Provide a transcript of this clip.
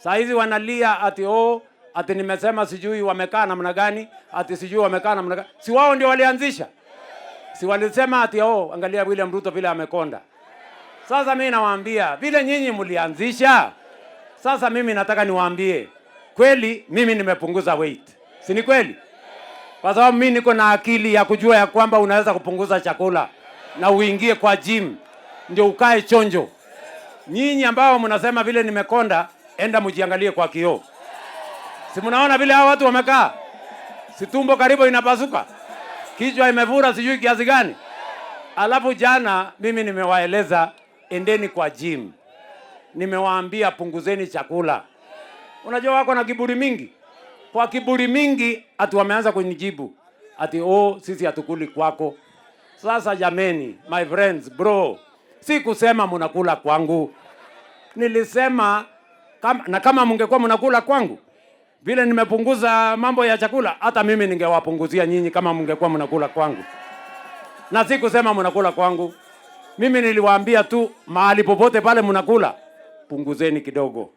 Saa hizi wanalia ati nimesema sijui wamekaa namna gani, ati sijui wamekaa namna gani. Si wao ndio walianzisha? Si walisema ati angalia William Ruto vile amekonda. Sasa mimi nawaambia vile nyinyi mlianzisha. Sasa mimi nataka niwaambie kweli, mimi nimepunguza weight. Si ni kweli? Kwa sababu mimi niko na akili ya kujua ya kwamba unaweza kupunguza chakula na uingie kwa gym ndio ukae chonjo. Nyinyi ambao mnasema vile nimekonda, enda mjiangalie kwa kioo. Si mnaona vile hao watu wamekaa? Si tumbo karibu inapasuka, kichwa imevura sijui kiasi gani. Alafu jana mimi nimewaeleza endeni kwa gym. Nimewaambia punguzeni chakula. Unajua wako na kiburi mingi. Kwa kiburi mingi ati wameanza kunijibu ati sisi hatukuli kwako. Sasa jameni, my friends, bro, si kusema mnakula kwangu. Nilisema kama mngekuwa mnakula kwangu vile nimepunguza mambo ya chakula, hata mimi ningewapunguzia nyinyi kama mngekuwa mnakula kwangu. Na si kusema mnakula kwangu. Mimi niliwaambia tu mahali popote pale mnakula, punguzeni kidogo.